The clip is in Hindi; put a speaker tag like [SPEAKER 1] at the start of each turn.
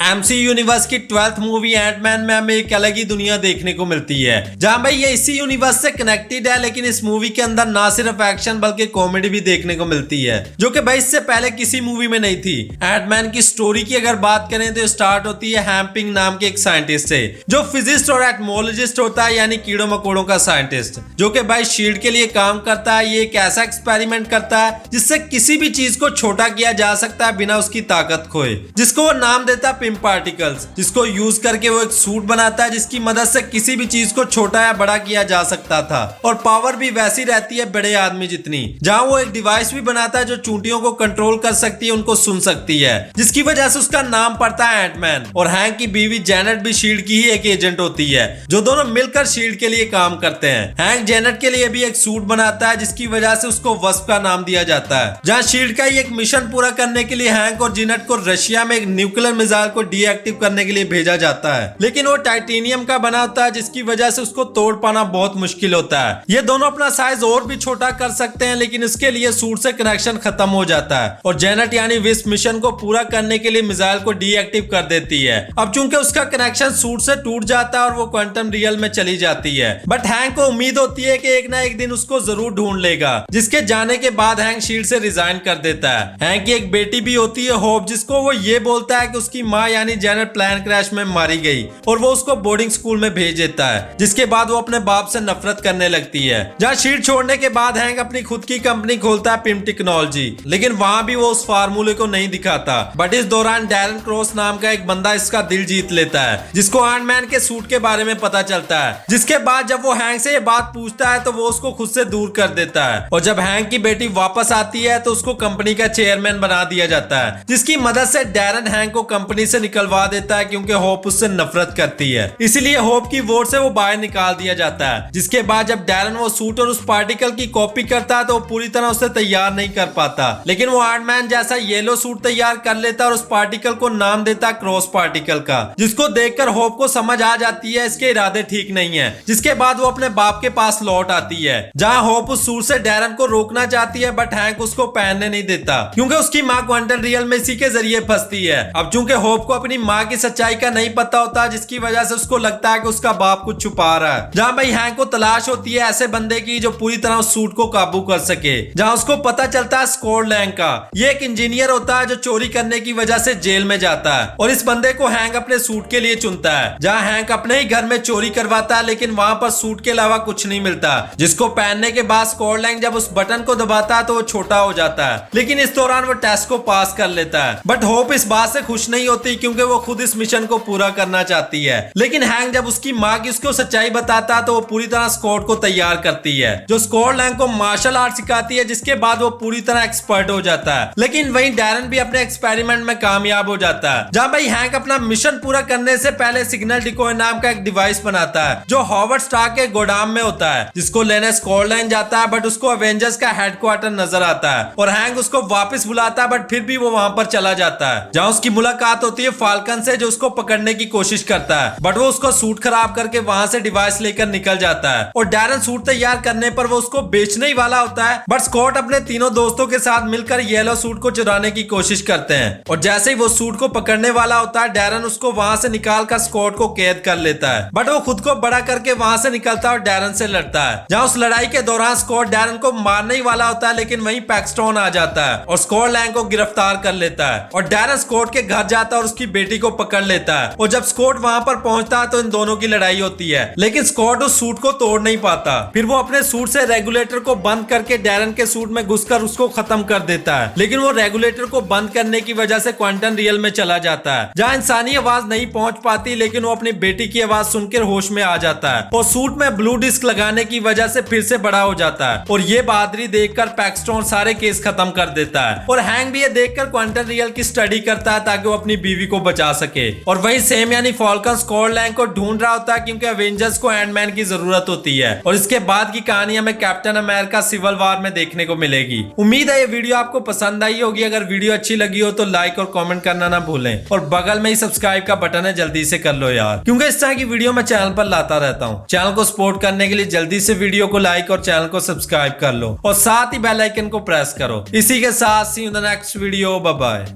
[SPEAKER 1] एमसी यूनिवर्स की 12th मूवी एंटमैन में हमें एक अलग ही दुनिया देखने को मिलती है, जहां भाई ये इसी यूनिवर्स से कनेक्टेड है। लेकिन इस मूवी के अंदर ना सिर्फ एक्शन बल्कि कॉमेडी भी देखने को मिलती है, जो कि भाई इससे पहले किसी मूवी में नहीं थी। एंटमैन की स्टोरी की अगर बात करें तो स्टार्ट होती है हैम्पिंग नाम के एक साइंटिस्ट से, जो फिजिस्ट और एटमोलॉजिस्ट होता है, यानी कीड़ों मकोड़ों का साइंटिस्ट, जो कि भाई शील्ड के लिए काम करता है। ये एक ऐसा एक्सपेरिमेंट करता है जिससे किसी भी चीज को छोटा किया जा सकता है बिना उसकी ताकत खोए, जिसको वो नाम देता है पिम पार्टिकल्स, जिसको यूज करके वो एक सूट बनाता है जिसकी मदद से किसी भी चीज को छोटा या बड़ा किया जा सकता था, और पावर भी वैसी रहती है बड़े आदमी जितनी। जहां वो एक डिवाइस भी बनाता है जो चूंटियों को कंट्रोल कर सकती है, उनको सुन सकती है, जिसकी वजह से उसका नाम पड़ता है एंटमैन। और हैंक की बीवी जेनेट भी शील्ड की ही एक एजेंट होती है, जो दोनों मिलकर शील्ड के लिए काम करते हैं। हैंक जेनेट के लिए भी एक सूट बनाता है जिसकी वजह से उसको वस्प का नाम दिया जाता है। जहां शील्ड का एक मिशन पूरा करने के लिए हैंक और जेनेट को रशिया में एक न्यूक्लियर मिसाइल को डीएक्टिव करने के लिए भेजा जाता है, लेकिन वो टाइटेनियम का बना होता है, जिसकी वजह से उसको तोड़ पाना बहुत मुश्किल होता है। ये दोनों अपना साइज और भी छोटा कर सकते हैं, लेकिन इसके लिए सूट से कनेक्शन खत्म हो जाता है, और जेनेट यानी विस्प मिशन को पूरा करने के लिए मिसाइल को डीएक्टिव कर देती है। अब चूंकि उसका कनेक्शन सूट से टूट जाता है और वो क्वांटम रियल में चली जाती है, बट हैंक को उम्मीद होती है कि एक ना एक दिन उसको जरूर ढूंढ लेगा, जिसके जाने के बाद हैंक शील्ड से रिजाइन कर देता है। हैंक की एक बेटी भी होती है होप, जिसको वो ये बोलता है कि उसकी माँ यानी जेनेट प्लेन क्रैश में मारी गई, और वो उसको बोर्डिंग स्कूल में भेज देता है, जिसके बाद वो अपने बाप से नफरत करने लगती है। जहाँ शील्ड छोड़ने के बाद हैंक अपनी खुद की कंपनी खोलता है, पिम टेक्नोलॉजी, लेकिन वहां भी वो उस फार्मूले को नहीं दिखाता। बट इस दौरान डैरन क्रॉस नाम का एक बंदा इसका दिल जीत लेता है, जिसको एंटमैन के सूट के बारे में पता चलता है, जिसके बाद जब वो हैंक से ये बात पूछता है तो वो उसको खुद से दूर कर देता है। और जब हैंक की बेटी वापस आती है तो उसको कंपनी का चेयरमैन बना दिया जाता है, जिसकी मदद से डैरन हैंक को कंपनी से निकलवा देता है, क्योंकि होप उससे नफरत करती है। इसलिए होप की वोट से वो बाहर निकाल दिया जाता है। जिसके बाद जब डैरन वो सूट और उस पार्टिकल की कॉपी करता है तो वो पूरी तरह उसे तैयार नहीं कर पाता, लेकिन वो एंटमैन जैसा येलो सूट तैयार कर लेता है और उस पार्टिकल को नाम देता है क्रॉस पार्टिकल का, जिसको देखकर होप को समझ आ जाती है इसके इरादे ठीक नहीं है। जिसके बाद वो अपने बाप के पास लौट आती है, जहाँ होप उस सूट से डैरन को रोकना चाहती है, बट हैंक उसको पहनने नहीं देता, क्योंकि उसकी माँ क्वांटम रियल में इसी के जरिए फंसती है। अब चूंकि होप को अपनी माँ की सच्चाई का नहीं पता होता, जिसकी वजह से उसको लगता है कि उसका बाप कुछ छुपा रहा है। जहाँ भाई हैंक को तलाश होती है ऐसे बंदे की जो पूरी तरह उस सूट को काबू कर सके, जहाँ उसको पता चलता है स्कॉट लैंग का। ये एक इंजीनियर होता है जो चोरी करने की वजह से जेल में जाता है, और इस बंदे को हैंक अपने सूट के लिए चुनता है। जहाँ हैंक अपने ही घर में चोरी करवाता है, लेकिन वहां पर सूट के अलावा कुछ नहीं मिलता, जिसको पहनने के बाद स्कॉट लैंग जब उस बटन को दबाता है तो वो छोटा हो जाता है। लेकिन इस दौरान वो टेस्ट को पास कर लेता है, बट होप इस बात से खुश नहीं होती, क्योंकि वो खुद इस मिशन को पूरा करना चाहती है। लेकिन हैंक जब उसकी माँ की उसको सच्चाई बताता है तो वो पूरी तरह स्कॉट को तैयार करती है, जो स्कॉट लैंग को मार्शल आर्ट सिखाती है, जिसके बाद वो पूरी तरह एक्सपर्ट हो जाता है। लेकिन वहीं डैरन भी अपने एक्सपेरिमेंट में कामयाब हो जाता है, जहां भाई हैंक अपना मिशन पूरा करने से पहले सिग्नल डिकोय नाम का एक डिवाइस बनाता है, जो हॉवर्ड स्टार्क के गोदाम में होता है, जिसको लेने स्कॉट लैंड जाता है, बट उसको अवेंजर्स का हेडक्वार्टर नजर आता है, और हैंक उसको वापस बुलाता है, बट फिर भी वो वहां पर चला जाता है, जहां उसकी मुलाकात होती है फाल्कन से, जो उसको पकड़ने की कोशिश करता है, बट वो उसको सूट खराब करके वहां से डिवाइस लेकर निकल जाता है। और डैरन सूट तैयार करने पर वो उसको बेचने ही वाला होता है, बट स्कॉट अपने तीनों दोस्तों के साथ मिलकर येलो सूट को चुराने की कोशिश करते हैं, और जैसे ही वो सूट को पकड़ने वाला होता है, डैरन उसको वहां से निकाल कर स्कॉट को कैद कर लेता है, बट वो खुद को बड़ा करके वहां से निकलता है और डैरन से लड़ता है। जहां उस लड़ाई के दौरान स्कॉट डैरन को मारने ही वाला होता है, लेकिन वहीं पैक्सटोन आ जाता है और स्कॉट लैंग को गिरफ्तार कर लेता है, और डैरन स्कॉट के घर जाता है और उसकी बेटी को पकड़ लेता है। और जब स्कॉट वहां पर पहुंचता है तो इन दोनों की लड़ाई होती है, लेकिन स्कॉट उस सूट को तोड़ नहीं पाता। फिर वो अपने सूट से रेगुलेटर को बंद करके डैरन के सूट में घुसकर उसको खत्म कर देता है, लेकिन वो रेगुलेटर को बंद करने की वजह से क्वांटम रियल में चला जाता है, जहाँ इंसानी आवाज नहीं पहुंच पाती, लेकिन वो अपनी बेटी की आवाज सुनकर होश में आ जाता है, और सूट में ब्लू डिस्क लगाने की वजह से फिर से बड़ा हो जाता है। और ये बहादुरी देखकर पैक्सटोन सारे केस खत्म कर देता है, और हैंक भी ये देखकर क्वांटम रियल की स्टडी करता है ताकि वो अपनी बीवी को बचा सके। और वही सेम यानी फाल्कन स्कॉट लैंग को ढूंढ रहा होता है, क्योंकि अवेंजर्स को एंटमैन की जरूरत होती है। और इसके बाद की कहानी हमें कैप्टन अमेरिका सिविल वॉर में देखने को मिलेगी। उम्मीद है ये वीडियो आपको पसंद आई होगी। अगर वीडियो अच्छी लगी हो तो लाइक और कमेंट करना ना भूलें, और बगल में ही सब्सक्राइब का बटन है, जल्दी से कर लो यार, क्योंकि इस तरह की वीडियो मैं चैनल पर लाता रहता हूँ। चैनल को सपोर्ट करने के लिए जल्दी से वीडियो को लाइक और चैनल को सब्सक्राइब कर लो, और साथ ही बेल आइकन को प्रेस करो। इसी के साथ see you in the next video, bye bye.